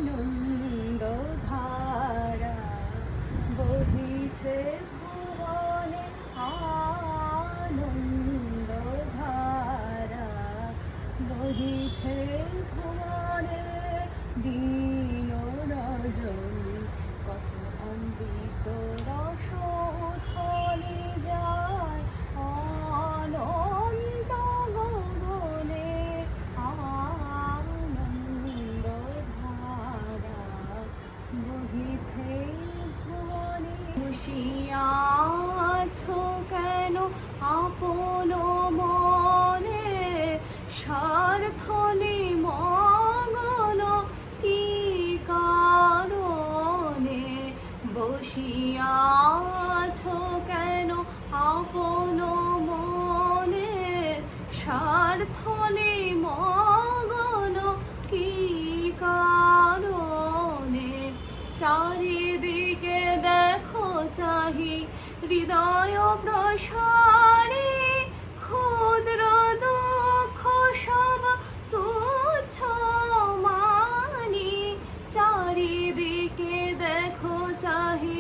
আনন্দ ধারা বহিছে ভুবনে, আনন্দ ধারা বহিছে ভুবনে। দিন রজনী কত অমৃত রস উথলে যায় অনন্ত গগনে, আনন্দ ধারা বহিছে ভুবনে। বসিয়াছো কেন আপন মনে, স্বার্থ নিমগ্ন কি কারণে? বসিয়াছো কেন আপন মনে, স্বার্থ নিমগ্ন কি কারণে? চারিদিকে দেখো চাহি হৃদয় প্রসার